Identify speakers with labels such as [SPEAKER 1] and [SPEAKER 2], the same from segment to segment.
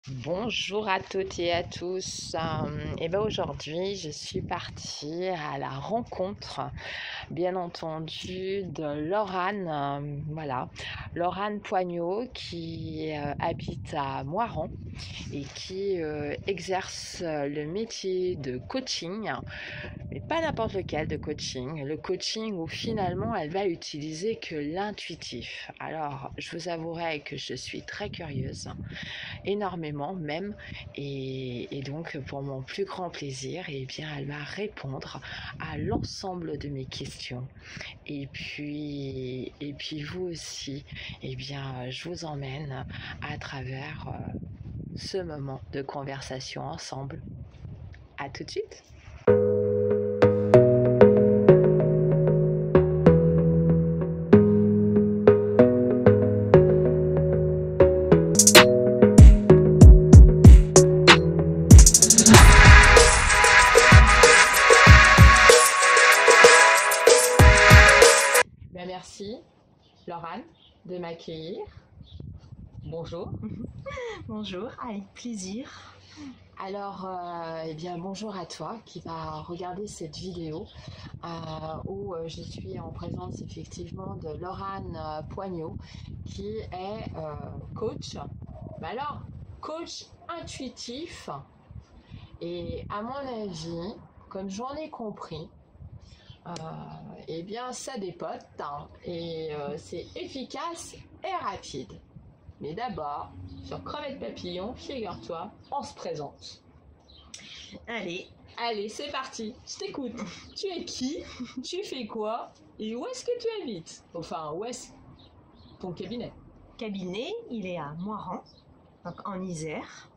[SPEAKER 1] Bonjour à toutes et à tous. Et ben aujourd'hui, je suis partie à la rencontre, bien entendu, de Laurane, voilà, Laurane Poignot qui habite à Moiran et qui exerce le métier de coaching, mais pas n'importe lequel de coaching. Le coaching où finalement elle va utiliser que l'intuitif. Alors, je vous avouerai que je suis très curieuse, énormément même, et donc pour mon plus grand plaisir, eh bien, elle va répondre à l'ensemble de mes questions. Et puis vous aussi, eh bien, je vous emmène à travers ce moment de conversation ensemble. À tout de suite. Ben, merci, Laurane, de m'accueillir. Bonjour.
[SPEAKER 2] Bonjour, avec plaisir.
[SPEAKER 1] Alors, eh bien, bonjour à toi qui va regarder cette vidéo où je suis en présence effectivement de Laurane Poignot qui est coach. Mais alors, coach intuitif et à mon avis, comme j'en ai compris, euh, eh bien, ça dépote hein, et c'est efficace et rapide. Mais d'abord, sur Crevette Papillon, figure-toi, on se présente.
[SPEAKER 2] Allez,
[SPEAKER 1] Allez, c'est parti, je t'écoute. Tu es qui? Tu fais quoi? Et où est-ce que tu habites? Enfin, où est-ce ton cabinet?
[SPEAKER 2] cabinet, il est à Moiran, donc en Isère.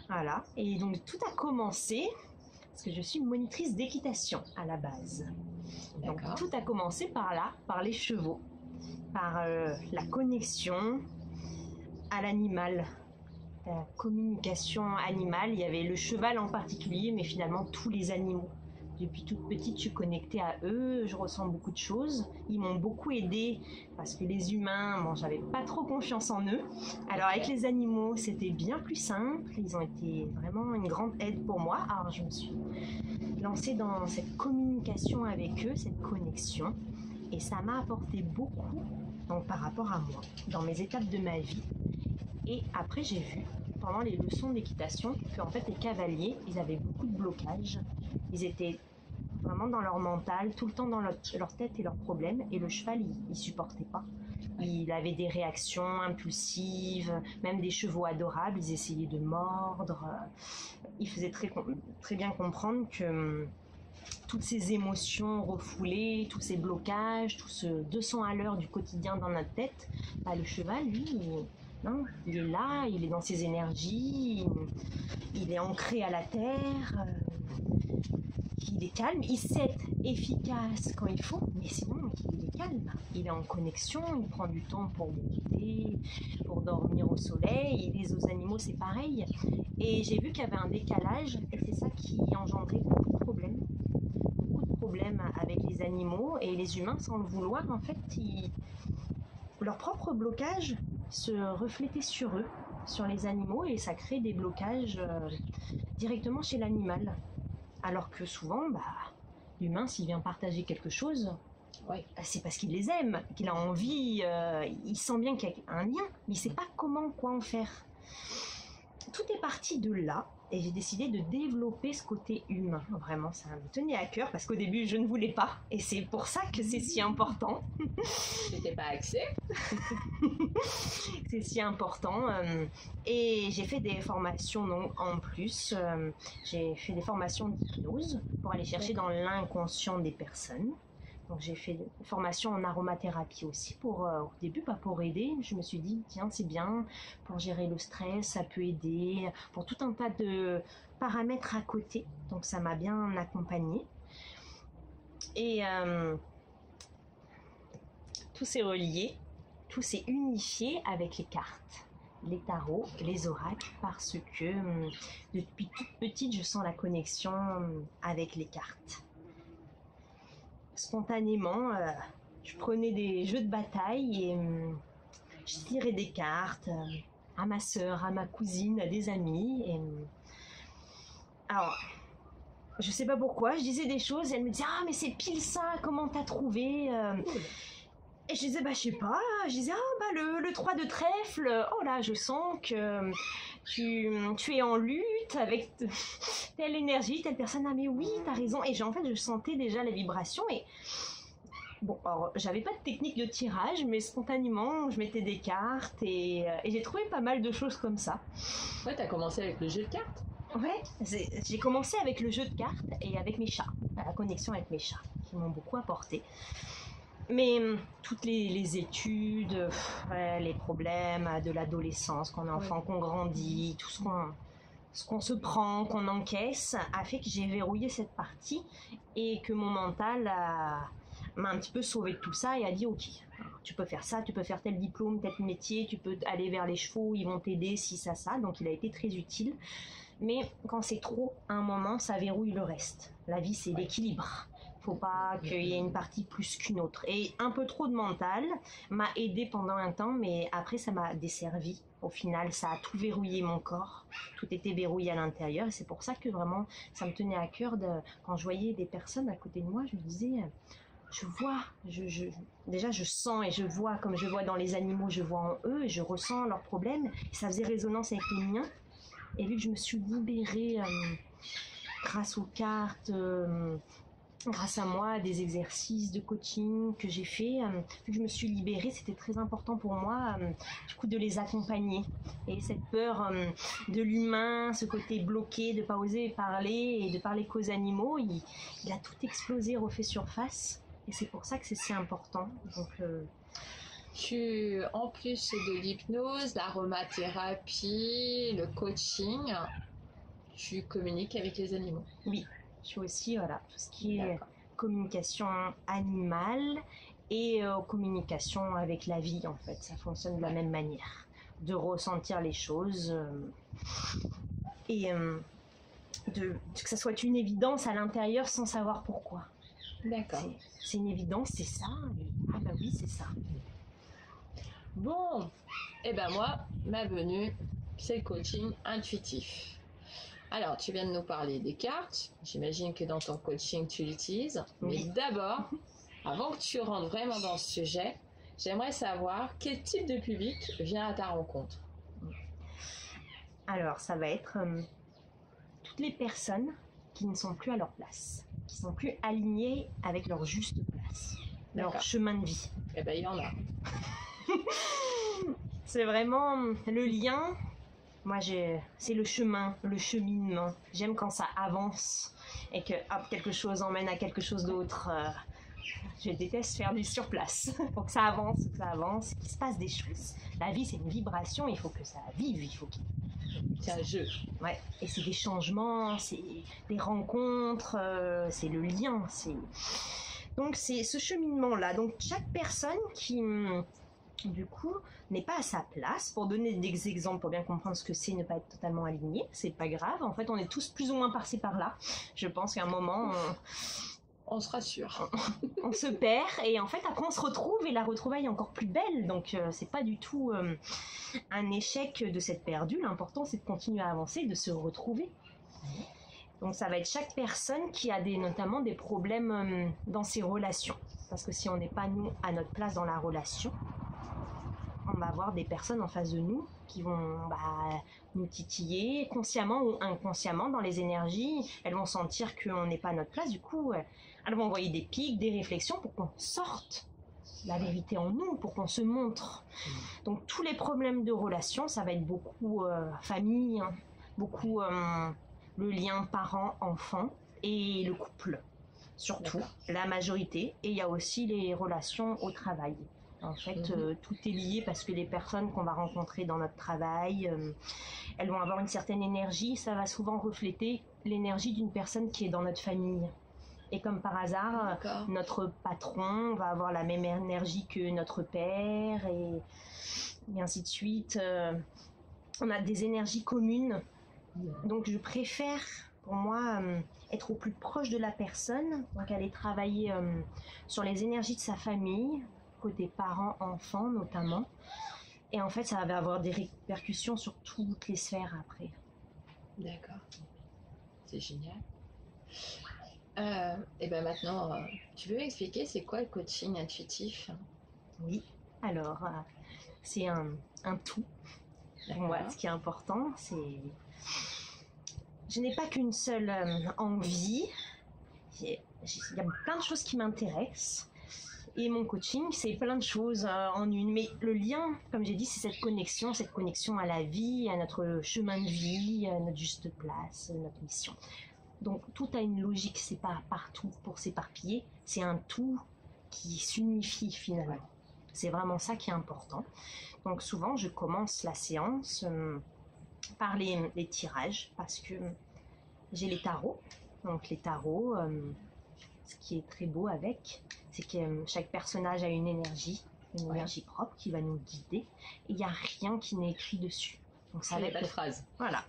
[SPEAKER 2] Voilà, et donc tout a commencé parce que je suis monitrice d'équitation à la base. Donc
[SPEAKER 1] D'accord.
[SPEAKER 2] tout a commencé par là, par les chevaux, par la connexion à l'animal, la communication animale. Il y avait le cheval en particulier, mais finalement tous les animaux. Depuis toute petite, je suis connectée à eux, je ressens beaucoup de choses. Ils m'ont beaucoup aidée parce que les humains, bon, j'avais pas trop confiance en eux. Alors avec les animaux, c'était bien plus simple. Ils ont été vraiment une grande aide pour moi. Alors je me suis lancée dans cette communication avec eux, cette connexion. Et ça m'a apporté beaucoup donc, par rapport à moi, dans mes étapes de ma vie. Et après, j'ai vu, pendant les leçons d'équitation, qu'en fait, les cavaliers, ils avaient beaucoup de blocages. Ils étaient vraiment dans leur mental, tout le temps dans leur tête et leurs problèmes. Et le cheval, il supportait pas. Il avait des réactions impulsives, même des chevaux adorables, ils essayaient de mordre. Il faisait très bien comprendre que toutes ces émotions refoulées, tous ces blocages, tout ce 200 à l'heure du quotidien dans notre tête, bah, le cheval, lui, non, il est là, il est dans ses énergies, il est ancré à la terre, il est calme, il sait être efficace quand il faut, mais sinon il est calme, il est en connexion, il prend du temps pour méditer, pour dormir au soleil, et les autres animaux c'est pareil. Et j'ai vu qu'il y avait un décalage, et c'est ça qui engendrait beaucoup de problèmes avec les animaux et les humains sans le vouloir. En fait, leur propre blocage se reflétait sur eux, sur les animaux, et ça crée des blocages directement chez l'animal. Alors que souvent, l'humain, s'il vient partager quelque chose,
[SPEAKER 1] Oui.
[SPEAKER 2] c'est parce qu'il les aime, qu'il a envie, il sent bien qu'il y a un lien, mais il ne sait pas comment, quoi en faire. Tout est parti de là, et j'ai décidé de développer ce côté humain. Vraiment, ça me tenait à cœur, parce qu'au début, je ne voulais pas, et c'est pour ça que c'est si important.
[SPEAKER 1] J'étais pas axée.
[SPEAKER 2] C'est si important. Et j'ai fait des formations donc, en plus. J'ai fait des formations d'hypnose pour aller chercher dans l'inconscient des personnes. Donc j'ai fait des formations en aromathérapie aussi pour au début pas pour aider. Je me suis dit tiens c'est bien pour gérer le stress, ça peut aider pour tout un tas de paramètres à côté. Donc ça m'a bien accompagnée. Et tout s'est relié, tout s'est unifié avec les cartes, les tarots, les oracles, parce que depuis toute petite, je sens la connexion avec les cartes. Spontanément, je prenais des jeux de bataille et je tirais des cartes. à ma sœur, à ma cousine, à des amis. Et alors, je sais pas pourquoi, je disais des choses et elle me disait ah mais c'est pile ça, comment t'as trouvé Et je disais bah je sais pas, je disais ah bah le 3 de trèfle, oh là je sens que tu es en lutte avec telle énergie, telle personne, ah mais oui t'as raison, et en fait je sentais déjà la vibration. Et bon, alors j'avais pas de technique de tirage, mais spontanément je mettais des cartes et j'ai trouvé pas mal de choses comme ça.
[SPEAKER 1] Ouais, t'as commencé avec le jeu de cartes.
[SPEAKER 2] Ouais, j'ai commencé avec le jeu de cartes et avec mes chats, la connexion avec mes chats, qui m'ont beaucoup apporté. Mais toutes les études, ouais, les problèmes de l'adolescence, qu'on est enfant, qu'on grandit, tout ce qu'on se prend, qu'on encaisse, a fait que j'ai verrouillé cette partie et que mon mental m'a un petit peu sauvé de tout ça et a dit ok, tu peux faire ça, tu peux faire tel diplôme, tel métier, tu peux aller vers les chevaux, ils vont t'aider, si ça. Donc il a été très utile. Mais quand c'est trop, à un moment, ça verrouille le reste. La vie, c'est l'équilibre. Faut pas qu'il y ait une partie plus qu'une autre. Et un peu trop de mental m'a aidé pendant un temps, mais après, ça m'a desservi. Au final, ça a tout verrouillé mon corps. Tout était verrouillé à l'intérieur. Et c'est pour ça que vraiment, ça me tenait à cœur quand je voyais des personnes à côté de moi, je me disais, je vois, déjà je sens et je vois, comme je vois dans les animaux, je vois en eux, et je ressens leurs problèmes. Et ça faisait résonance avec les miens. Et vu que je me suis libérée grâce aux cartes, grâce à moi, des exercices de coaching que j'ai fait, vu que je me suis libérée, c'était très important pour moi du coup de les accompagner. Et cette peur de l'humain, ce côté bloqué, de ne pas oser parler et de parler qu'aux animaux, il a tout explosé, refait surface. Et c'est pour ça que c'est si important. Donc,
[SPEAKER 1] En plus de l'hypnose, l'aromathérapie, le coaching, tu communiques avec les animaux.
[SPEAKER 2] Oui, je suis aussi, voilà, tout ce qui est communication animale et communication avec la vie, en fait. Ça fonctionne de la même manière. De ressentir les choses et que ça soit une évidence à l'intérieur sans savoir pourquoi.
[SPEAKER 1] D'accord.
[SPEAKER 2] C'est une évidence, c'est ça. Ah bah oui, c'est ça.
[SPEAKER 1] Bon, et ben moi, ma venue, c'est le coaching intuitif. Alors, tu viens de nous parler des cartes. J'imagine que dans ton coaching, tu l'utilises.
[SPEAKER 2] Oui.
[SPEAKER 1] Mais d'abord, avant que tu rentres vraiment dans ce sujet, j'aimerais savoir quel type de public vient à ta rencontre.
[SPEAKER 2] Alors, ça va être toutes les personnes qui ne sont plus à leur place, qui sont plus alignées avec leur juste place, leur chemin de vie.
[SPEAKER 1] Eh ben, il y en a.
[SPEAKER 2] C'est vraiment le lien. Moi, c'est le chemin, le cheminement. J'aime quand ça avance et que hop, quelque chose emmène à quelque chose d'autre. Je déteste faire du surplace. Faut que ça avance, qu'il se passe des choses. La vie, c'est une vibration, il faut que ça vive, il faut qu'il...
[SPEAKER 1] C'est un jeu.
[SPEAKER 2] Ouais, et c'est des changements, c'est des rencontres, c'est le lien. Donc, c'est ce cheminement-là. Donc, chaque personne qui... du coup, n'est pas à sa place. Pour donner des exemples, pour bien comprendre ce que c'est ne pas être totalement aligné, c'est pas grave. En fait, on est tous plus ou moins par-ci par-là. Je pense qu'à un moment,
[SPEAKER 1] on se rassure.
[SPEAKER 2] On se perd et en fait, après, on se retrouve et la retrouvaille est encore plus belle. Donc, c'est pas du tout un échec de s'être perdu. L'important, c'est de continuer à avancer et de se retrouver. Donc, ça va être chaque personne qui a notamment des problèmes dans ses relations. Parce que si on n'est pas, nous, à notre place dans la relation, on va avoir des personnes en face de nous qui vont nous titiller consciemment ou inconsciemment dans les énergies. Elles vont sentir qu'on n'est pas à notre place. Du coup, elles vont envoyer des pics, des réflexions pour qu'on sorte la vérité en nous, pour qu'on se montre. Donc tous les problèmes de relation, ça va être beaucoup famille, hein, beaucoup le lien parent-enfant et le couple, surtout la majorité. Et il y a aussi les relations au travail. En fait, tout est lié parce que les personnes qu'on va rencontrer dans notre travail, elles vont avoir une certaine énergie. Ça va souvent refléter l'énergie d'une personne qui est dans notre famille. Et comme par hasard, notre patron va avoir la même énergie que notre père et ainsi de suite. On a des énergies communes. Donc, je préfère, pour moi, être au plus proche de la personne. Donc, aller travailler sur les énergies de sa famille, côté parents, enfants notamment, Et en fait, ça va avoir des répercussions sur toutes les sphères après.
[SPEAKER 1] D'accord. C'est génial. Et ben maintenant, tu peux m'expliquer c'est quoi le coaching intuitif?
[SPEAKER 2] Oui, alors, c'est un tout. Pour moi, ce qui est important, c'est... Je n'ai pas qu'une seule envie. Il y a plein de choses qui m'intéressent. Et mon coaching, c'est plein de choses en une. Mais le lien, comme j'ai dit, c'est cette connexion à la vie, à notre chemin de vie, à notre juste place, notre mission. Donc tout a une logique, c'est pas partout pour s'éparpiller, c'est un tout qui s'unifie finalement. C'est vraiment ça qui est important. Donc souvent, je commence la séance par les tirages, parce que j'ai les tarots. Donc les tarots, ce qui est très beau avec, c'est que chaque personnage a une énergie propre qui va nous guider. Et il n'y a rien qui n'est écrit dessus. Donc ça
[SPEAKER 1] il n'y a pas de phrase.
[SPEAKER 2] Voilà.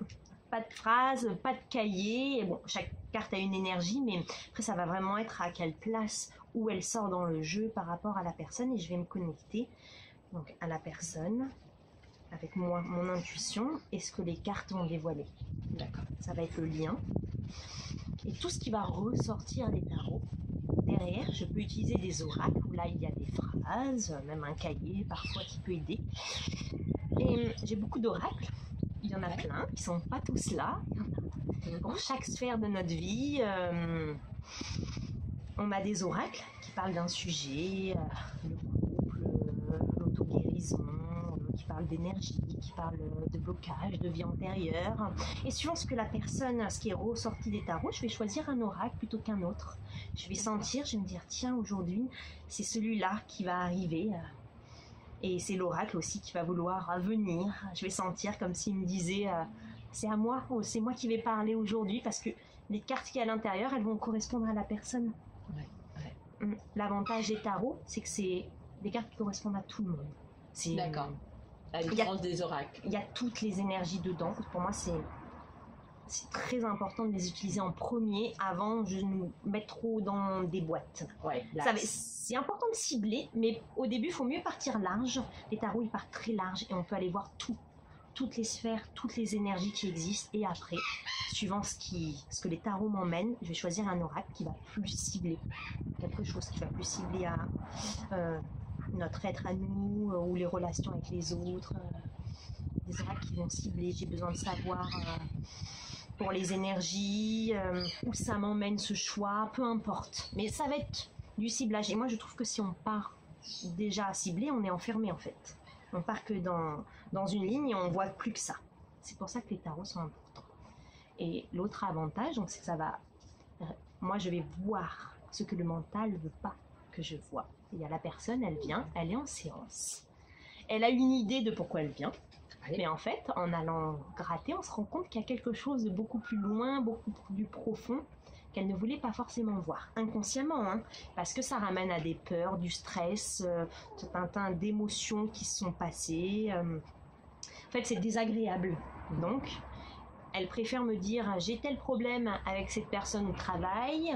[SPEAKER 2] Pas de phrase, pas de cahier. Et bon, chaque carte a une énergie, mais après ça va vraiment être à quelle place, où elle sort dans le jeu par rapport à la personne. Et je vais me connecter donc à la personne avec moi, mon intuition et ce que les cartes vont dévoiler.
[SPEAKER 1] D'accord.
[SPEAKER 2] Ça va être le lien. Et tout ce qui va ressortir des tarots, derrière, je peux utiliser des oracles où là il y a des phrases, même un cahier parfois qui peut aider. Et j'ai beaucoup d'oracles. Il y en a plein, ils sont pas tous là. Pour chaque sphère de notre vie, on a des oracles qui parlent d'un sujet, le couple, l'auto-guérison, qui parlent d'énergie, qui parlent de blocage, de vie antérieure. Et suivant ce que la personne, ce qui est ressorti des tarots, je vais choisir un oracle plutôt qu'un autre. Je vais sentir, je vais me dire, tiens, aujourd'hui, c'est celui-là qui va arriver. Et c'est l'oracle aussi qui va vouloir venir. Je vais sentir comme s'il me disait c'est à moi, ou c'est moi qui vais parler aujourd'hui, parce que les cartes qui sont à l'intérieur, elles vont correspondre à la personne. L'avantage des tarots, c'est que c'est des cartes qui correspondent à tout le monde.
[SPEAKER 1] D'accord. À la différence des oracles.
[SPEAKER 2] Il y a toutes les énergies dedans. Pour moi, c'est très important de les utiliser en premier avant de nous mettre trop dans des boîtes. C'est important de cibler, mais au début, il faut mieux partir large. Les tarots, ils partent très large et on peut aller voir toutes les sphères, toutes les énergies qui existent. Et après, suivant ce que les tarots m'emmènent, je vais choisir un oracle qui va plus cibler quelque chose, qui va plus cibler à notre être à nous ou les relations avec les autres. Des oracles qui vont cibler. J'ai besoin de savoir... pour les énergies, où ça m'emmène ce choix, peu importe. Mais ça va être du ciblage. Et moi, je trouve que si on part déjà à cibler, on est enfermé en fait. On part que dans une ligne et on voit plus que ça. C'est pour ça que les tarots sont importants. Et l'autre avantage, donc, c'est que ça va... Moi, je vais voir ce que le mental ne veut pas que je vois. Il y a la personne, elle vient, elle est en séance. Elle a une idée de pourquoi elle vient. Mais en fait, en allant gratter, on se rend compte qu'il y a quelque chose de beaucoup plus loin, beaucoup plus profond, qu'elle ne voulait pas forcément voir, inconsciemment, parce que ça ramène à des peurs, du stress, tout un tas d'émotions qui se sont passées. En fait, c'est désagréable. Donc, elle préfère me dire « j'ai tel problème avec cette personne au travail,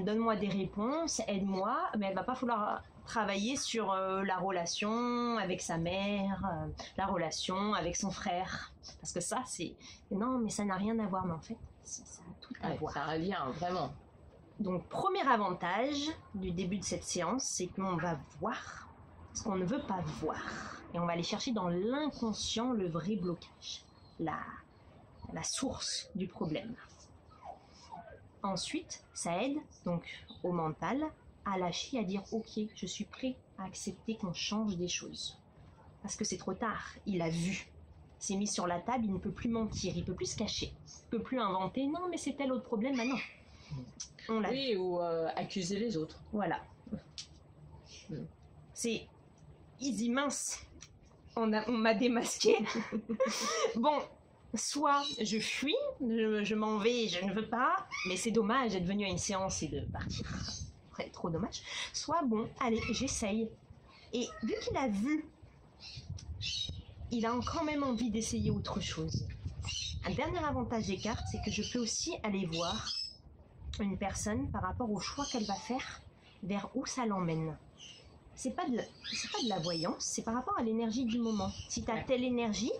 [SPEAKER 2] donne-moi des réponses, aide-moi », mais elle va pas falloir... travailler sur la relation avec sa mère, la relation avec son frère. Parce que ça, c'est... Non, mais ça n'a rien à voir. Mais en fait, ça a tout à voir.
[SPEAKER 1] Ça a un lien, vraiment.
[SPEAKER 2] Donc, premier avantage du début de cette séance, c'est qu'on va voir ce qu'on ne veut pas voir. Et on va aller chercher dans l'inconscient le vrai blocage, la source du problème. Ensuite, ça aide donc au mental à lâcher, à dire ok, je suis prêt à accepter qu'on change des choses. Parce que c'est trop tard, il a vu. C'est mis sur la table, il ne peut plus mentir, il ne peut plus se cacher. Il ne peut plus inventer, non mais c'est tel autre problème, bah non. On l'a vu.
[SPEAKER 1] Ou accuser les autres.
[SPEAKER 2] Voilà. C'est easy, mince. On m'a démasqué. Bon, soit je fuis, je m'en vais, je ne veux pas, mais c'est dommage d'être venu à une séance et de partir. Trop dommage. Soit bon, allez, j'essaye. Et vu qu'il a vu, il a quand même envie d'essayer autre chose. Un dernier avantage des cartes, c'est que je peux aussi aller voir une personne par rapport au choix qu'elle va faire, vers où ça l'emmène. c'est pas de la voyance, c'est par rapport à l'énergie du moment. Si tu as telle énergie,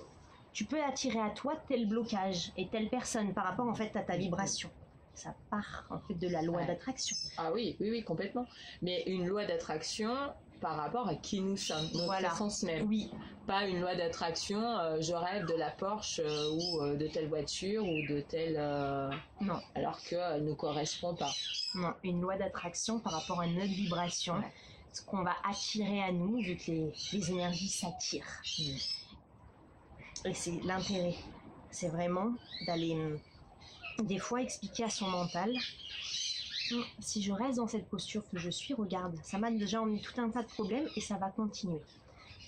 [SPEAKER 2] tu peux attirer à toi tel blocage et telle personne par rapport en fait à ta vibration. Ça part en fait de la loi d'attraction.
[SPEAKER 1] Ah oui, oui, oui, complètement. Mais une loi d'attraction par rapport à qui nous sommes, notre essence même.
[SPEAKER 2] Oui.
[SPEAKER 1] Pas une loi d'attraction, je rêve de la Porsche ou de telle voiture ou de telle...
[SPEAKER 2] Non.
[SPEAKER 1] Alors qu'elle ne correspond pas.
[SPEAKER 2] Non, une loi d'attraction par rapport à notre vibration, ce qu'on va attirer à nous, vu que les énergies s'attirent. Et c'est l'intérêt. C'est vraiment d'aller, des fois, expliquer à son mental... Si je reste dans cette posture que je suis, regarde, ça m'a déjà emmené tout un tas de problèmes et ça va continuer.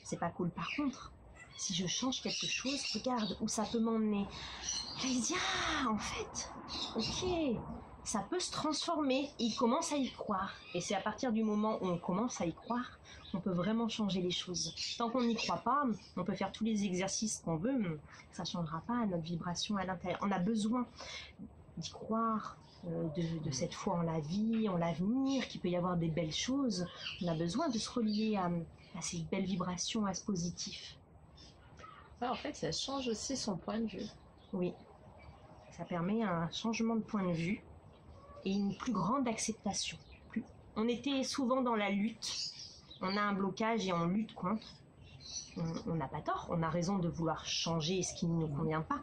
[SPEAKER 2] C'est pas cool. Par contre, si je change quelque chose, regarde où ça peut m'emmener. Là, il se dit, ah, en fait, ok, ça peut se transformer. Il commence à y croire. Et c'est à partir du moment où on commence à y croire qu'on peut vraiment changer les choses. Tant qu'on n'y croit pas, on peut faire tous les exercices qu'on veut, ça ne changera pas notre vibration à l'intérieur. On a besoin d'y croire. De cette foi en la vie, en l'avenir, qu'il peut y avoir des belles choses. On a besoin de se relier à ces belles vibrations, à ce positif.
[SPEAKER 1] Ouais, en fait, ça change aussi son point de vue.
[SPEAKER 2] Oui, ça permet un changement de point de vue et une plus grande acceptation. On était souvent dans la lutte, on a un blocage et on lutte contre. On n'a pas tort, on a raison de vouloir changer ce qui ne nous convient pas.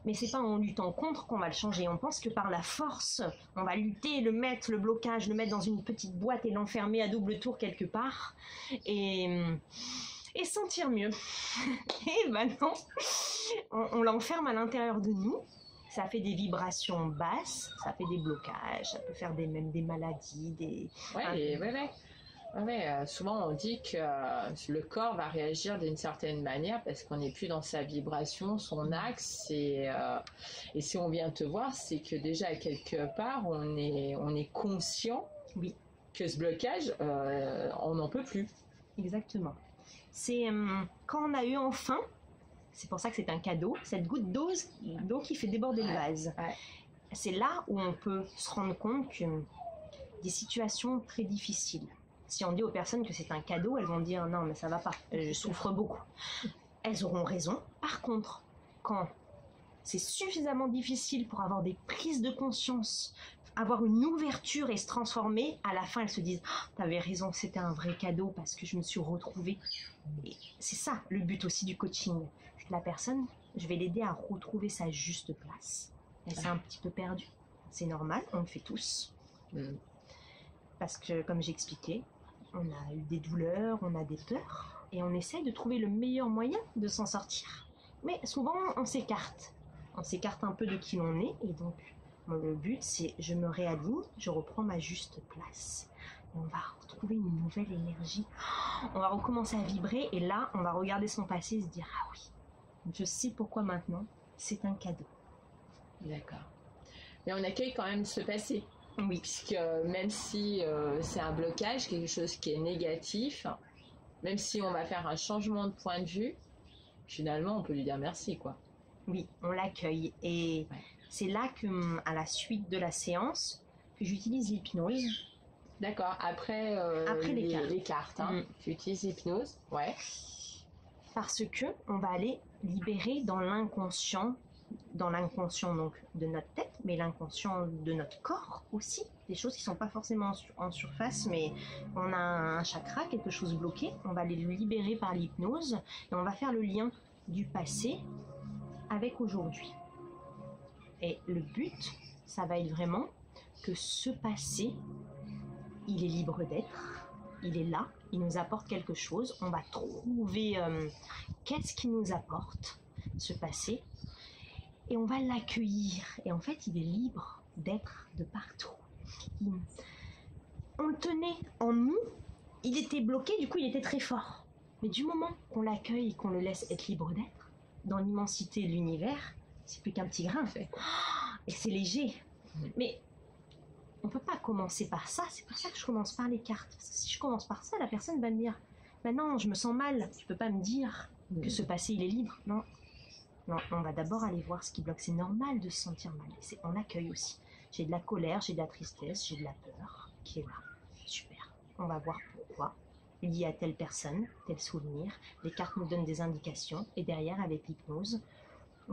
[SPEAKER 2] Mais c'est pas en luttant contre qu'on va le changer. On pense que par la force, on va lutter, le blocage, le mettre dans une petite boîte et l'enfermer à double tour quelque part et sentir mieux. Et ben non, on l'enferme à l'intérieur de nous. Ça fait des vibrations basses, ça fait des blocages, ça peut faire même des maladies,
[SPEAKER 1] souvent on dit que le corps va réagir d'une certaine manière parce qu'on n'est plus dans sa vibration, son axe, et si on vient te voir, c'est que déjà quelque part on est conscient que ce blocage, on n'en peut plus.
[SPEAKER 2] Exactement. C'est quand on a eu enfin, c'est pour ça que c'est un cadeau, cette goutte d'eau qui fait déborder le vase. Ouais. C'est là où on peut se rendre compte que des situations très difficiles. Si on dit aux personnes que c'est un cadeau, elles vont dire non mais ça va pas, je souffre beaucoup. Elles auront raison. Par contre, quand c'est suffisamment difficile pour avoir des prises de conscience, avoir une ouverture et se transformer, à la fin elles se disent oh, t'avais raison, c'était un vrai cadeau parce que je me suis retrouvée. Et c'est ça le but aussi du coaching. C'est que la personne, je vais l'aider à retrouver sa juste place. Elle s'est un petit peu perdue. C'est normal, on le fait tous. Parce que comme j'ai expliqué, on a eu des douleurs, on a des peurs, et on essaye de trouver le meilleur moyen de s'en sortir. Mais souvent, on s'écarte. On s'écarte un peu de qui l'on est, et donc, le but, c'est je me réaligne, je reprends ma juste place. On va retrouver une nouvelle énergie. On va recommencer à vibrer, et là, on va regarder son passé et se dire « Ah oui, je sais pourquoi maintenant, c'est un cadeau. »
[SPEAKER 1] D'accord. Mais on accueille quand même ce passé.
[SPEAKER 2] Oui.
[SPEAKER 1] Puisque même si c'est un blocage, quelque chose qui est négatif, même si on va faire un changement de point de vue, finalement on peut lui dire merci, quoi.
[SPEAKER 2] Oui, on l'accueille. Et c'est là que, à la suite de la séance, que j'utilise l'hypnose.
[SPEAKER 1] D'accord, après les cartes. Hein. Tu utilises l'hypnose,
[SPEAKER 2] Parce que on va aller libérer dans l'inconscient donc de notre tête, mais l'inconscient de notre corps aussi, des choses qui sont pas forcément en surface, mais on a un chakra, quelque chose bloqué, on va les libérer par l'hypnose et on va faire le lien du passé avec aujourd'hui. Et le but, ça va être vraiment que ce passé, il est libre d'être, il est là, il nous apporte quelque chose, on va trouver qu'est-ce qu'il nous apporte, ce passé, et on va l'accueillir. Et en fait, il est libre d'être de partout. On le tenait en nous, il était bloqué, du coup il était très fort. Mais du moment qu'on l'accueille et qu'on le laisse être libre d'être, dans l'immensité de l'univers, c'est plus qu'un petit grain. Et c'est léger. Mais on peut pas commencer par ça, c'est pour ça que je commence par les cartes. Parce que si je commence par ça, la personne va me dire « Bah non, je me sens mal, tu peux pas me dire que ce passé il est libre. » Non. Non, on va d'abord aller voir ce qui bloque. C'est normal de se sentir mal. On accueille aussi. J'ai de la colère, j'ai de la tristesse, j'ai de la peur qui est là. Super. On va voir pourquoi. lié à telle personne, tel souvenir. Les cartes nous donnent des indications et derrière, avec l'hypnose,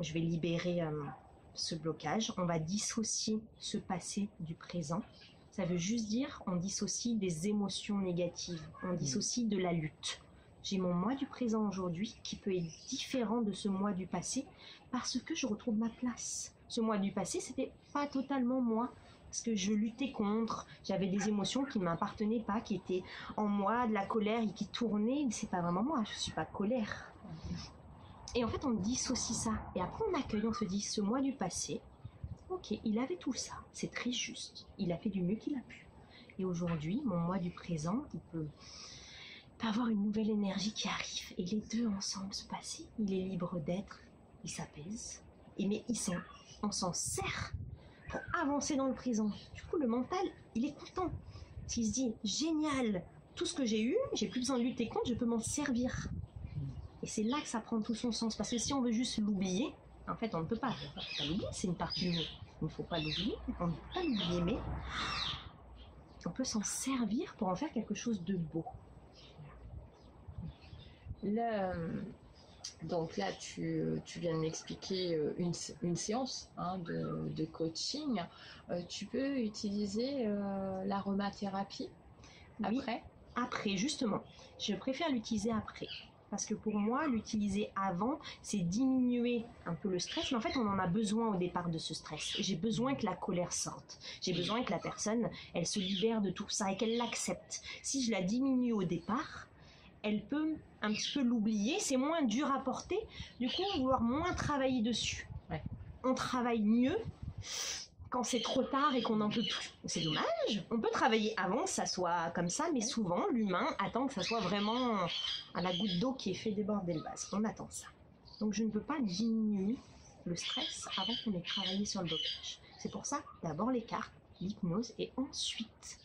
[SPEAKER 2] je vais libérer ce blocage. On va dissocier ce passé du présent. Ça veut juste dire on dissocie des émotions négatives, on dissocie de la lutte. J'ai mon moi du présent aujourd'hui qui peut être différent de ce moi du passé parce que je retrouve ma place. Ce moi du passé, c'était pas totalement moi parce que je luttais contre, j'avais des émotions qui ne m'appartenaient pas, qui étaient en moi, de la colère et qui tournaient. C'est pas vraiment moi, je suis pas colère. Et en fait, on dissocie ça. Et après, on accueille, on se dit, ce moi du passé, ok, il avait tout ça, c'est très juste. Il a fait du mieux qu'il a pu. Et aujourd'hui, mon moi du présent, il peut avoir une nouvelle énergie qui arrive. Et les deux ensemble, ce passé, il est libre d'être, il s'apaise. Et mais on s'en sert pour avancer dans le présent. Du coup, le mental, il est content. S'il se dit, génial, tout ce que j'ai eu, j'ai plus besoin de lutter contre, je peux m'en servir. Et c'est là que ça prend tout son sens. Parce que si on veut juste l'oublier, en fait, on ne peut pas. On ne peut pas l'oublier, c'est une partie de nous. Il ne faut pas l'oublier, on ne peut pas l'oublier, mais on peut s'en servir pour en faire quelque chose de beau.
[SPEAKER 1] Donc là, tu viens de m'expliquer une séance de coaching. Tu peux utiliser l'aromathérapie après?
[SPEAKER 2] Oui, après, justement. Je préfère l'utiliser après. Parce que pour moi, l'utiliser avant, c'est diminuer un peu le stress. Mais en fait, on en a besoin au départ de ce stress. J'ai besoin que la colère sorte. J'ai besoin que la personne, elle se libère de tout ça et qu'elle l'accepte. Si je la diminue au départ, elle peut un petit peu l'oublier. C'est moins dur à porter. Du coup, on va vouloir moins travailler dessus.
[SPEAKER 1] Ouais.
[SPEAKER 2] On travaille mieux quand c'est trop tard et qu'on n'en peut plus. C'est dommage. On peut travailler avant que ça soit comme ça, mais souvent, l'humain attend que ça soit vraiment à la goutte d'eau qui est fait déborder le vase. On attend ça. Donc, je ne peux pas diminuer le stress avant qu'on ait travaillé sur le blocage. C'est pour ça, d'abord les cartes, l'hypnose, et ensuite,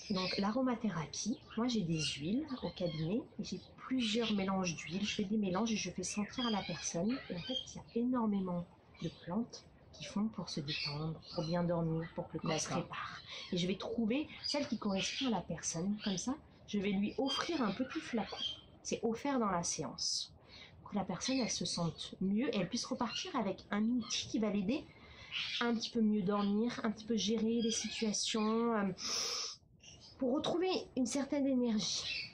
[SPEAKER 2] donc l'aromathérapie. Moi, j'ai des huiles au cabinet, et j'ai plusieurs mélanges d'huiles. Je fais des mélanges et je fais sentir à la personne. Et en fait, il y a énormément de plantes qui font pour se détendre, pour bien dormir, pour que le corps se répare. Et je vais trouver celle qui correspond à la personne. Comme ça, je vais lui offrir un petit flacon. C'est offert dans la séance. Pour que la personne, elle se sente mieux et elle puisse repartir avec un outil qui va l'aider à un petit peu mieux dormir, un petit peu gérer les situations, pour retrouver une certaine énergie.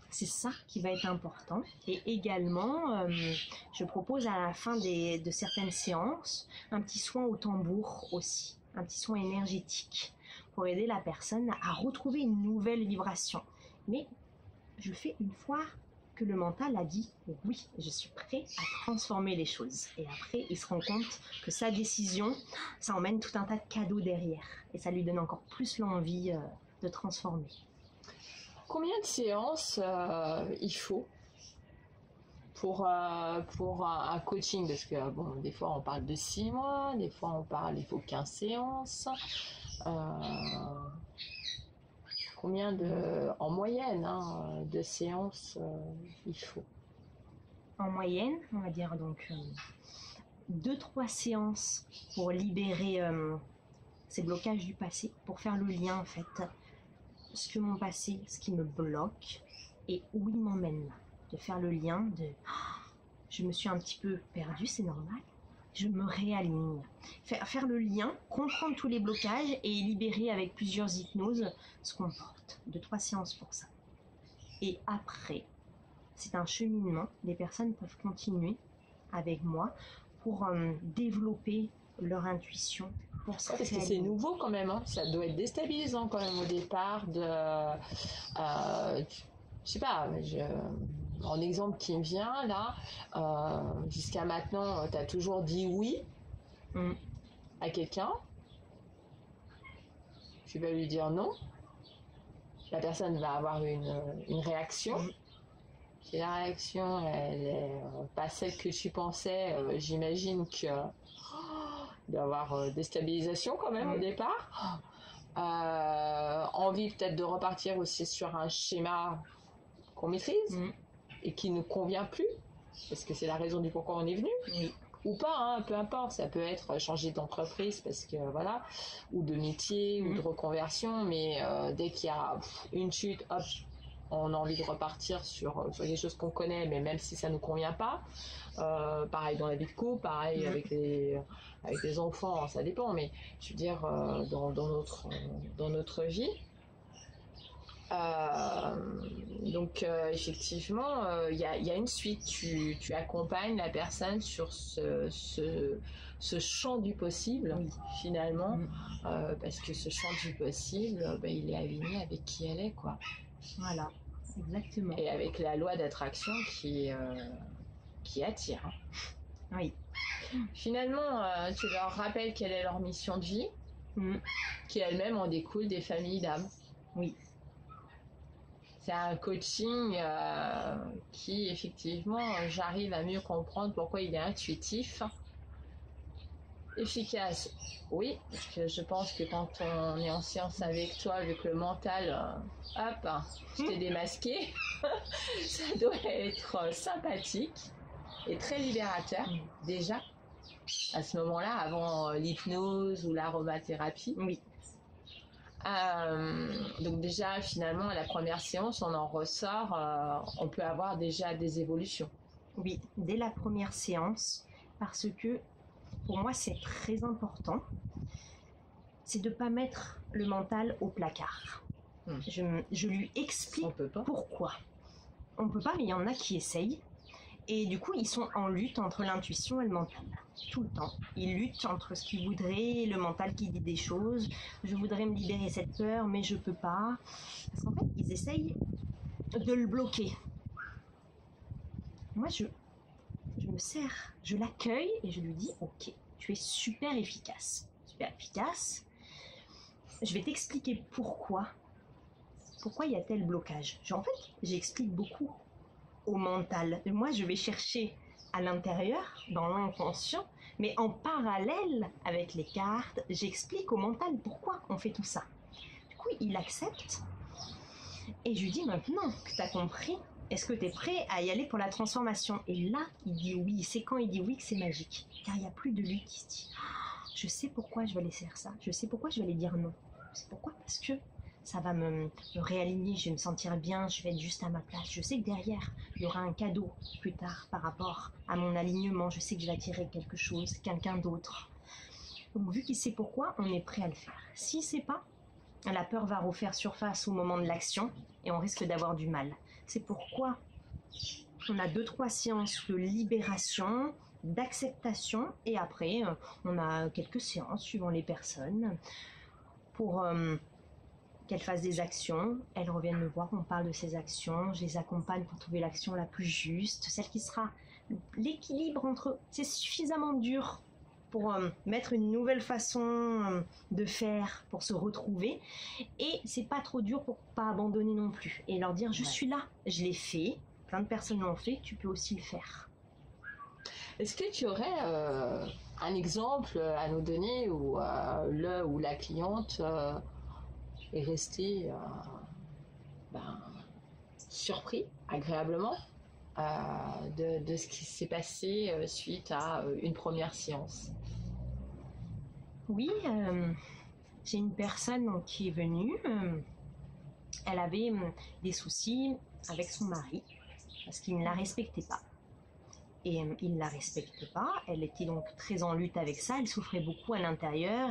[SPEAKER 2] C'est ça qui va être important. Et également, je propose à la fin de certaines séances un petit soin au tambour aussi, un petit soin énergétique pour aider la personne à retrouver une nouvelle vibration. Mais je le fais une fois que le mental a dit oui, je suis prêt à transformer les choses. Et après, il se rend compte que sa décision, ça emmène tout un tas de cadeaux derrière. Et ça lui donne encore plus l'envie de transformer.
[SPEAKER 1] Combien de séances il faut pour un coaching? Parce que bon, des fois on parle de 6 mois, des fois on parle il faut 15 séances. Combien en moyenne de séances il faut?
[SPEAKER 2] En moyenne, on va dire donc 2-3 séances pour libérer ces blocages du passé, pour faire le lien en fait, ce que mon passé, ce qui me bloque et où il m'emmène, de faire le lien de je me suis un petit peu perdue, c'est normal, je me réaligne, faire le lien, comprendre tous les blocages et libérer avec plusieurs hypnoses ce qu'on porte. 2-3 séances pour ça. Et après, c'est un cheminement, les personnes peuvent continuer avec moi pour développer leur intuition.
[SPEAKER 1] Parce que c'est nouveau quand même, ça doit être déstabilisant quand même au départ je sais pas, en exemple qui me vient là, jusqu'à maintenant, tu as toujours dit oui à quelqu'un, tu vas lui dire non, la personne va avoir une réaction. Si la réaction elle est pas celle que tu pensais, j'imagine que il doit y avoir déstabilisation quand même au départ. Envie peut-être de repartir aussi sur un schéma qu'on maîtrise et qui ne convient plus, parce que c'est la raison du pourquoi on est venu. Ou pas, peu importe, ça peut être changer d'entreprise parce que voilà, ou de métier ou de reconversion, mais dès qu'il y a une chute, hop, on a envie de repartir sur des choses qu'on connaît, mais même si ça nous convient pas. Pareil dans la vie de couple, pareil avec les enfants, ça dépend, mais je veux dire dans notre vie. Donc effectivement, il y a une suite. Tu accompagnes la personne sur ce champ du possible, finalement, parce que ce champ du possible, il est aligné avec qui elle est, quoi.
[SPEAKER 2] Voilà, exactement.
[SPEAKER 1] Et avec la loi d'attraction qui attire.
[SPEAKER 2] Oui.
[SPEAKER 1] Finalement, tu leur rappelles quelle est leur mission de vie, qui elle-même en découle des familles d'âmes.
[SPEAKER 2] Oui.
[SPEAKER 1] C'est un coaching qui, effectivement, j'arrive à mieux comprendre pourquoi il est intuitif, efficace. Oui, parce que je pense que quand on est en séance avec toi, vu que le mental, je t'ai démasqué, ça doit être sympathique et très libérateur, déjà, à ce moment-là, avant l'hypnose ou l'aromathérapie.
[SPEAKER 2] Oui.
[SPEAKER 1] Donc déjà, finalement, à la première séance, on en ressort, on peut avoir déjà des évolutions.
[SPEAKER 2] Oui, dès la première séance, parce que pour moi, c'est très important, c'est de ne pas mettre le mental au placard. Je lui explique pourquoi. On ne peut pas, mais il y en a qui essayent. Et du coup, ils sont en lutte entre l'intuition et le mental. Tout le temps. Ils luttent entre ce qu'ils voudraient, le mental qui dit des choses. Je voudrais me libérer cette peur, mais je peux pas. Parce qu'en fait, ils essayent de le bloquer. Moi, je me sers, je l'accueille et je lui dis « Ok, tu es super efficace. Super efficace. Je vais t'expliquer pourquoi. Pourquoi il y a tel blocage. » En fait, j'explique beaucoup au mental. Moi, je vais chercher à l'intérieur, dans l'inconscient, mais en parallèle avec les cartes, j'explique au mental pourquoi on fait tout ça. Du coup, il accepte et je lui dis maintenant que tu as compris, est-ce que tu es prêt à y aller pour la transformation? Et là, il dit oui. C'est quand il dit oui que c'est magique. Car il n'y a plus de lui qui se dit je sais pourquoi je vais aller faire ça, je sais pourquoi je vais aller dire non. C'est pourquoi? Parce que ça va me réaligner, je vais me sentir bien, je vais être juste à ma place. Je sais que derrière, il y aura un cadeau plus tard par rapport à mon alignement. Je sais que je vais attirer quelque chose, quelqu'un d'autre. Donc vu qu'il sait pourquoi, on est prêt à le faire. S'il ne sait pas, la peur va refaire surface au moment de l'action et on risque d'avoir du mal. C'est pourquoi on a 2-3 séances de libération, d'acceptation et après, on a quelques séances suivant les personnes pour qu'elles fassent des actions, elles reviennent me voir, on parle de ces actions, je les accompagne pour trouver l'action la plus juste, celle qui sera l'équilibre entre... C'est suffisamment dur pour mettre une nouvelle façon de faire, pour se retrouver, et c'est pas trop dur pour pas abandonner non plus, et leur dire je suis là, je l'ai fait, plein de personnes l'ont fait, tu peux aussi le faire.
[SPEAKER 1] Est-ce que tu aurais un exemple à nous donner où le ou la cliente est resté surpris agréablement de ce qui s'est passé suite à une première séance?
[SPEAKER 2] Oui, j'ai une personne qui est venue, elle avait des soucis avec son mari parce qu'il ne la respectait pas. Et il ne la respecte pas, elle était donc très en lutte avec ça, elle souffrait beaucoup à l'intérieur,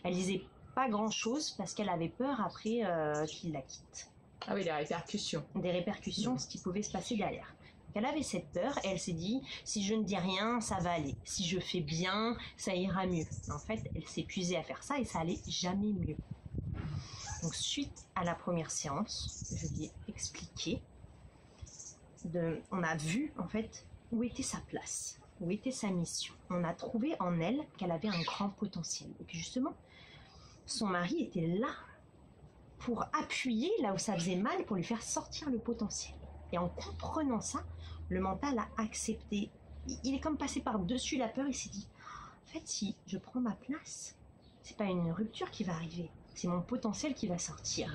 [SPEAKER 2] elle disait pas grand chose parce qu'elle avait peur après qu'il la quitte.
[SPEAKER 1] Ah oui, les répercussions.
[SPEAKER 2] Des répercussions, ce qui pouvait se passer derrière. Donc elle avait cette peur et elle s'est dit, si je ne dis rien, ça va aller. Si je fais bien, ça ira mieux. En fait, elle s'est épuisée à faire ça et ça allait jamais mieux. Donc suite à la première séance, je lui ai expliqué, on a vu en fait où était sa place, où était sa mission. On a trouvé en elle qu'elle avait un grand potentiel. Et que justement, son mari était là pour appuyer là où ça faisait mal, pour lui faire sortir le potentiel. Et en comprenant ça, le mental a accepté. Il est comme passé par-dessus la peur, il s'est dit, en fait, si je prends ma place, c'est pas une rupture qui va arriver, c'est mon potentiel qui va sortir.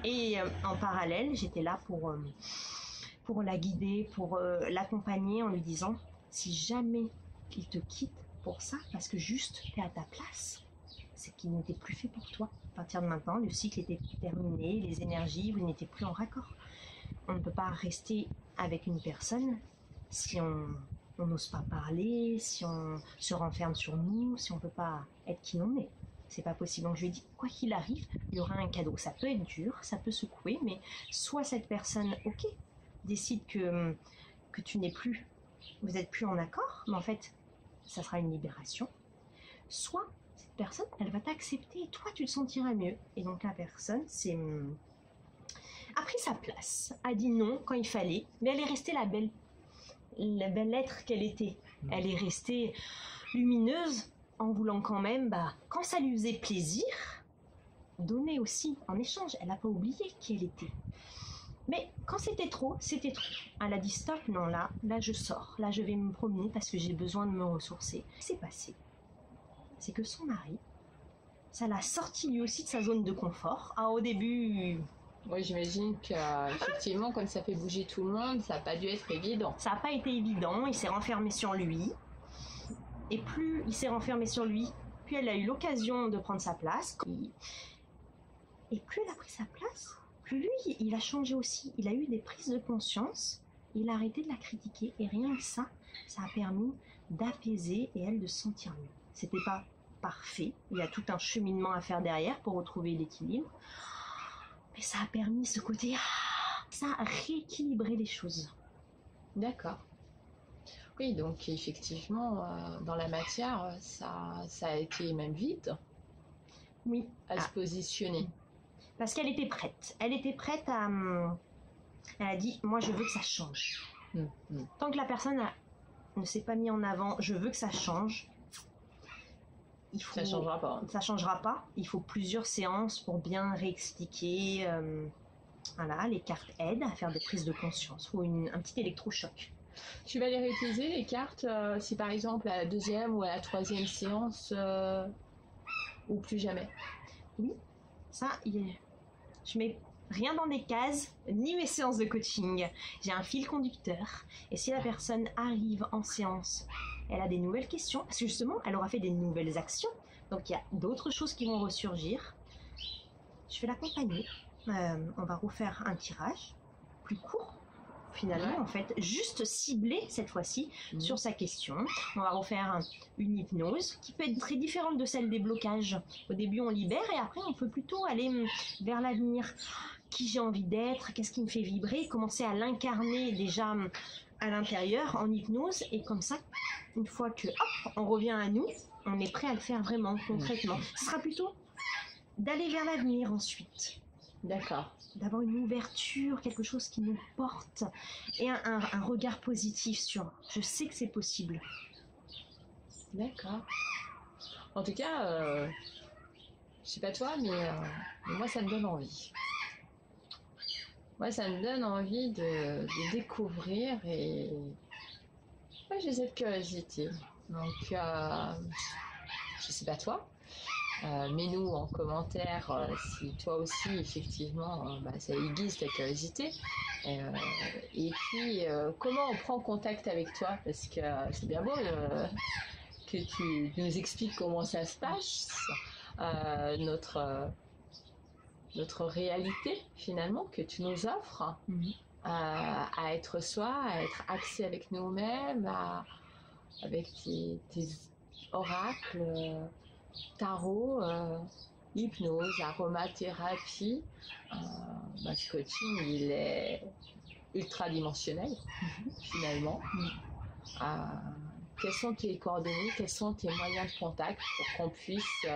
[SPEAKER 2] Et en parallèle, j'étais là pour la guider, pour l'accompagner en lui disant, si jamais il te quitte pour ça, parce que juste t'es à ta place, c'est qu'il n'était plus fait pour toi. À partir de maintenant, le cycle était terminé, les énergies, vous n'étiez plus en raccord. On ne peut pas rester avec une personne si on n'ose pas parler, si on se renferme sur nous, si on ne peut pas être qui l'on est. C'est pas possible. Donc je lui ai dit, quoi qu'il arrive, il y aura un cadeau. Ça peut être dur, ça peut secouer, mais soit cette personne, ok, décide que tu n'es plus, vous n'êtes plus en accord, mais en fait, ça sera une libération. Soit cette personne, elle va t'accepter et toi, tu te sentiras mieux. Et donc la personne, a pris sa place, a dit non quand il fallait, mais elle est restée la belle être qu'elle était. Elle est restée lumineuse en voulant quand même, quand ça lui faisait plaisir, donner aussi en échange. Elle n'a pas oublié qui elle était. Mais quand c'était trop, c'était trop. Elle a dit stop, non, là je sors, là je vais me promener parce que j'ai besoin de me ressourcer. Ce qui s'est passé, c'est que son mari, ça l'a sorti lui aussi de sa zone de confort. Au début...
[SPEAKER 1] Oui, j'imagine qu'effectivement, comme ça fait bouger tout le monde, ça n'a pas dû être évident.
[SPEAKER 2] Ça n'a pas été évident, il s'est renfermé sur lui. Et plus il s'est renfermé sur lui, plus elle a eu l'occasion de prendre sa place. Et plus elle a pris sa place, plus lui, il a changé aussi. Il a eu des prises de conscience, il a arrêté de la critiquer. Et rien que ça a permis d'apaiser et elle de se sentir mieux. C'était pas parfait, il y a tout un cheminement à faire derrière pour retrouver l'équilibre. Mais ça a permis ce côté, ça a rééquilibré les choses.
[SPEAKER 1] D'accord. Oui, donc effectivement, dans la matière, ça a été même vite.
[SPEAKER 2] Oui.
[SPEAKER 1] À se positionner.
[SPEAKER 2] Parce qu'elle était prête. Elle était prête à... Elle a dit, moi je veux que ça change. Tant que la personne ne s'est pas mis en avant, je veux que ça change. Ça changera pas. Ça changera pas. Il faut plusieurs séances pour bien réexpliquer. Voilà, les cartes aident à faire des prises de conscience. Il faut un petit électrochoc.
[SPEAKER 1] Tu vas les réutiliser, les cartes, si par exemple à la deuxième ou à la troisième séance, ou plus jamais?
[SPEAKER 2] Oui, ça, je mets rien dans des cases, ni mes séances de coaching. J'ai un fil conducteur. Et si la personne arrive en séance, elle a des nouvelles questions, parce que justement, elle aura fait des nouvelles actions. Donc il y a d'autres choses qui vont ressurgir. Je vais l'accompagner. On va refaire un tirage plus court. Finalement, en fait, juste ciblé cette fois-ci sur sa question. On va refaire une hypnose qui peut être très différente de celle des blocages. Au début, on libère et après, on peut plutôt aller vers l'avenir. Qui j'ai envie d'être, qu'est-ce qui me fait vibrer, commencer à l'incarner déjà à l'intérieur en hypnose. Et comme ça, une fois que on revient à nous, on est prêt à le faire vraiment, concrètement. Ce sera plutôt d'aller vers l'avenir ensuite.
[SPEAKER 1] D'accord.
[SPEAKER 2] D'avoir une ouverture, quelque chose qui nous porte et un regard positif sur je sais que c'est possible.
[SPEAKER 1] D'accord. En tout cas, je sais pas toi, mais moi ça me donne envie. Moi ça me donne envie de découvrir et j'ai cette curiosité. Donc je sais pas toi. Mets-nous en commentaire si toi aussi effectivement ça aiguise ta curiosité et puis comment on prend contact avec toi, parce que c'est bien beau que tu nous expliques comment ça se passe, notre réalité finalement que tu nous offres, à être soi, à être axé avec nous-mêmes, avec tes oracles, tarot, hypnose, aromathérapie. Ce coaching, il est ultra dimensionnel finalement. Quels sont tes coordonnées, quels sont tes moyens de contact pour qu'on puisse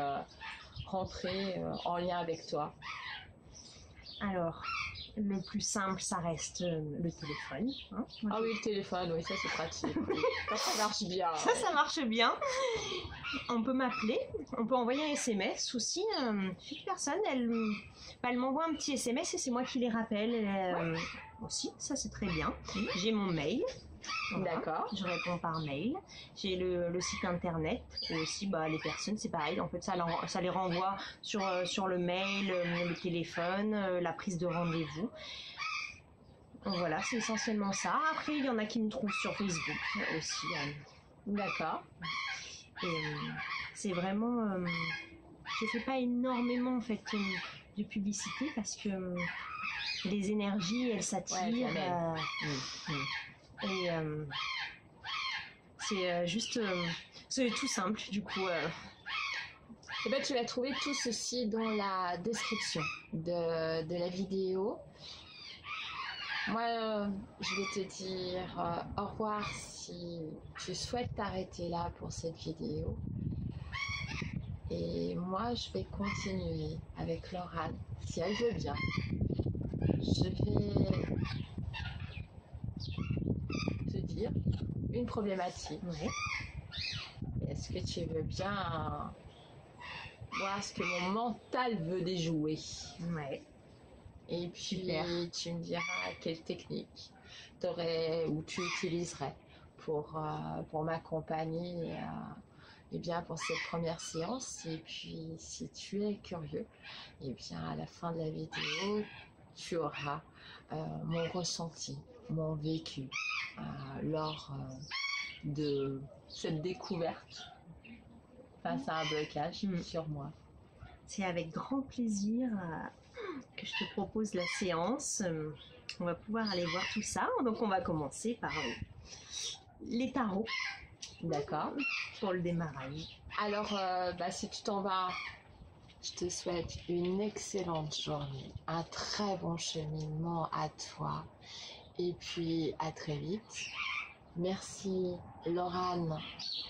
[SPEAKER 1] rentrer en lien avec toi?
[SPEAKER 2] Alors, le plus simple, ça reste le téléphone.
[SPEAKER 1] Oui, le téléphone, oui, ça c'est pratique. Ça marche bien.
[SPEAKER 2] Ça marche bien. On peut m'appeler, on peut envoyer un SMS aussi. Chaque personne, elle m'envoie un petit SMS et c'est moi qui les rappelle. Aussi, ça c'est très bien. J'ai mon mail. Voilà.
[SPEAKER 1] D'accord.
[SPEAKER 2] Je réponds par mail. J'ai le site internet et aussi les personnes, c'est pareil. En fait, ça les renvoie sur le mail, le téléphone, la prise de rendez-vous. Donc voilà, c'est essentiellement ça. Après, il y en a qui me trouvent sur Facebook aussi.
[SPEAKER 1] D'accord.
[SPEAKER 2] Et c'est vraiment je fais pas énormément en fait de publicité parce que les énergies elles s'attirent et c'est juste c'est tout simple du coup.
[SPEAKER 1] Et ben, tu vas trouver tout ceci dans la description de la vidéo. Moi, je vais te dire au revoir si tu souhaites t'arrêter là pour cette vidéo. Et moi, je vais continuer avec Laurane, si elle veut bien. Je vais te dire une problématique.
[SPEAKER 2] Ouais.
[SPEAKER 1] Est-ce que tu veux bien voir ce que mon mental veut déjouer?
[SPEAKER 2] Ouais.
[SPEAKER 1] Et puis,
[SPEAKER 2] Super.
[SPEAKER 1] tu me diras quelle technique t'aurais ou tu utiliserais pour m'accompagner et bien pour cette première séance. Et puis, si tu es curieux, et bien à la fin de la vidéo, tu auras mon ressenti, mon vécu lors de cette découverte face à un blocage sur moi.
[SPEAKER 2] C'est avec grand plaisir que je te propose la séance. On va pouvoir aller voir tout ça. Donc on va commencer par les tarots.
[SPEAKER 1] D'accord.
[SPEAKER 2] Pour le démarrage.
[SPEAKER 1] Alors, si tu t'en vas, je te souhaite une excellente journée, un très bon cheminement à toi et puis à très vite. Merci Laurane,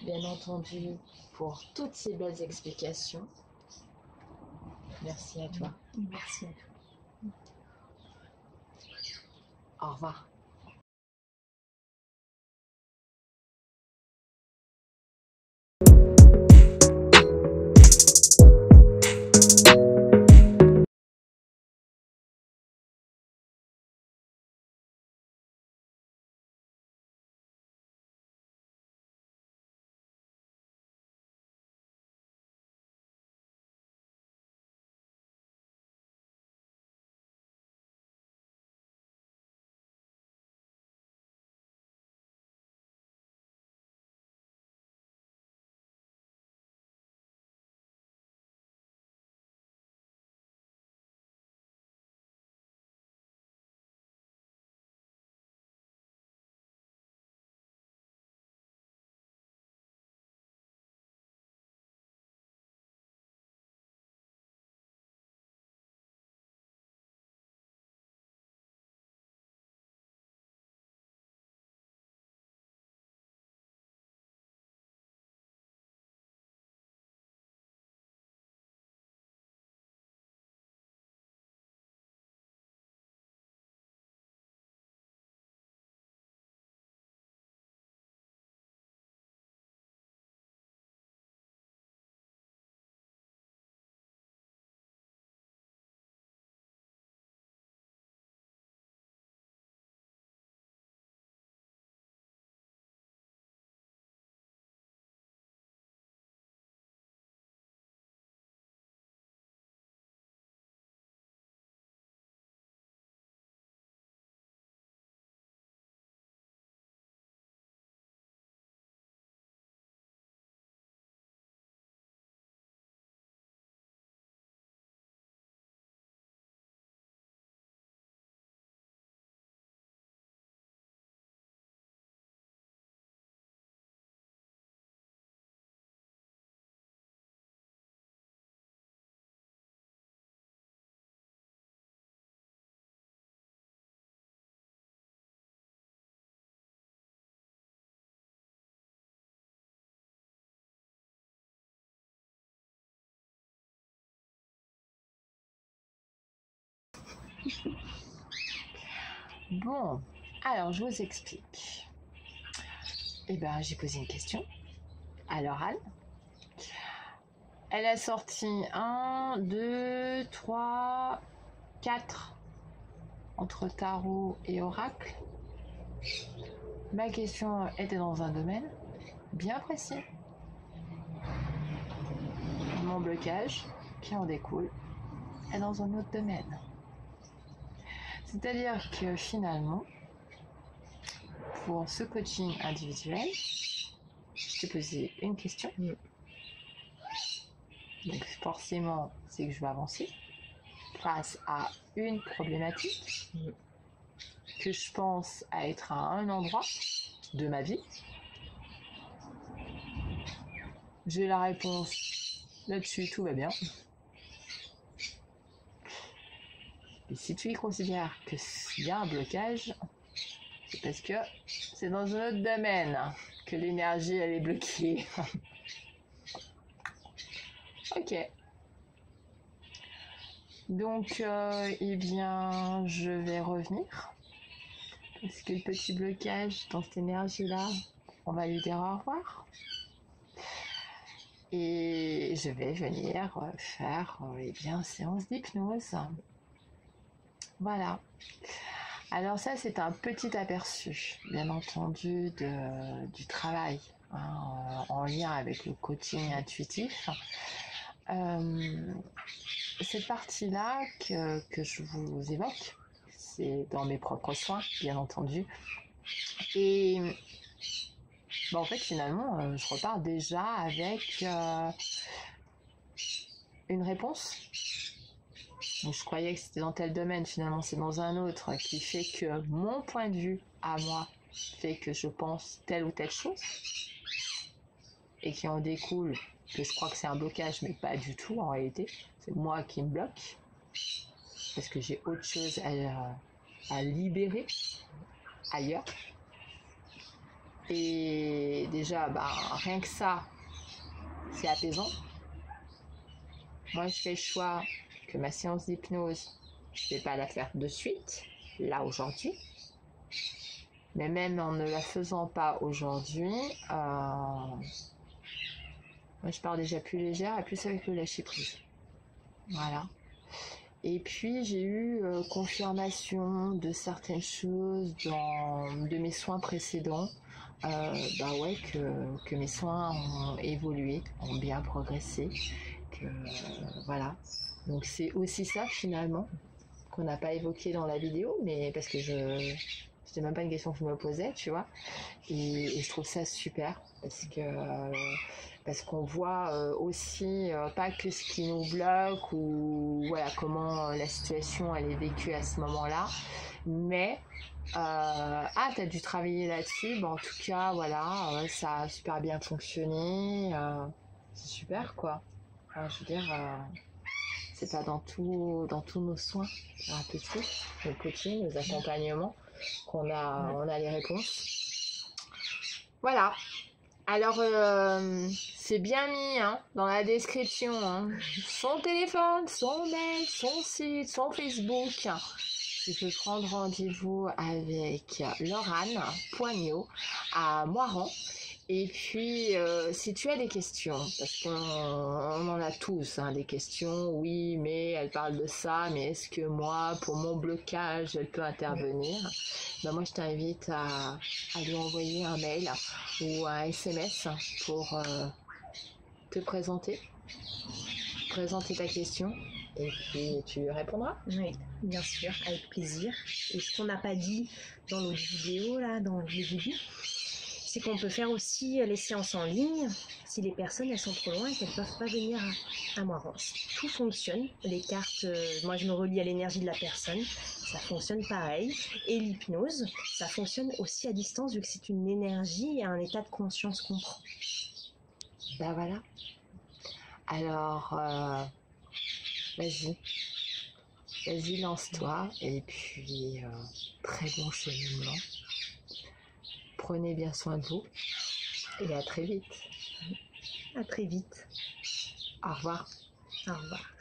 [SPEAKER 1] bien entendu, pour toutes ces belles explications. Merci à toi.
[SPEAKER 2] Merci à toi.
[SPEAKER 1] Au revoir. Bon, alors je vous explique. J'ai posé une question à Laurane. Elle a sorti 1, 2, 3, 4 entre tarot et oracle. Ma question était dans un domaine bien précis. Mon blocage, qui en découle, est dans un autre domaine. C'est-à-dire que finalement, pour ce coaching individuel, je t'ai posé une question. Donc forcément, c'est que je vais avancer face à une problématique que je pense à être à un endroit de ma vie. J'ai la réponse là-dessus, tout va bien. Et si tu y considères qu'il y a un blocage, c'est parce que c'est dans un autre domaine que l'énergie elle est bloquée. Ok. Donc, eh bien, je vais revenir. Parce que le petit blocage dans cette énergie-là, on va lui dire au revoir. Et je vais venir faire eh bien, séance d'hypnose. Voilà. Alors ça, c'est un petit aperçu, bien entendu, du travail en lien avec le coaching intuitif. Cette partie-là que je vous évoque, c'est dans mes propres soins, bien entendu. Et en fait, finalement, je repars déjà avec une réponse. Donc, je croyais que c'était dans tel domaine, finalement c'est dans un autre, qui fait que mon point de vue à moi fait que je pense telle ou telle chose, et qui en découle que je crois que c'est un blocage, mais pas du tout en réalité. C'est moi qui me bloque, parce que j'ai autre chose à libérer ailleurs. Et déjà, rien que ça, c'est apaisant. Moi, je fais le choix que ma séance d'hypnose, je ne vais pas la faire de suite, là, aujourd'hui. Mais même en ne la faisant pas aujourd'hui, moi, je pars déjà plus légère et plus avec le lâcher-prise. Voilà. Et puis, j'ai eu confirmation de certaines choses de mes soins précédents. Que mes soins ont évolué, ont bien progressé. Voilà. Donc c'est aussi ça finalement qu'on n'a pas évoqué dans la vidéo, mais parce que c'était même pas une question que je me posais, tu vois. Et je trouve ça super parce qu'on voit aussi pas que ce qui nous bloque ou voilà comment la situation elle est vécue à ce moment-là, mais t'as dû travailler là-dessus. En tout cas voilà, ça a super bien fonctionné, c'est super quoi. Je veux dire, c'est pas dans tous nos soins thérapeutiques, nos coachings, nos accompagnements on a les réponses. Voilà. Alors, c'est bien mis dans la description. Son téléphone, son mail, son site, son Facebook. Tu peux prendre rendez-vous avec Laurane Poignot à Moiran. Et puis, si tu as des questions, parce qu'on en a tous des questions, oui, mais elle parle de ça, mais est-ce que moi, pour mon blocage, elle peut intervenir ? Moi, je t'invite à lui envoyer un mail ou un SMS pour te présenter ta question, et puis tu lui répondras.
[SPEAKER 2] Oui, bien sûr, avec plaisir. Et ce qu'on n'a pas dit dans notre vidéo, là, dans le début, c'est qu'on peut faire aussi les séances en ligne si les personnes elles sont trop loin et qu'elles ne peuvent pas venir à Moiran. Tout fonctionne, les cartes, moi je me relie à l'énergie de la personne, ça fonctionne pareil. Et l'hypnose, ça fonctionne aussi à distance vu que c'est une énergie et un état de conscience qu'on prend.
[SPEAKER 1] Voilà. Alors, vas-y, lance-toi, et puis très bon cheminement. Prenez bien soin de vous et à très vite.
[SPEAKER 2] À très vite.
[SPEAKER 1] Au revoir.
[SPEAKER 2] Au revoir.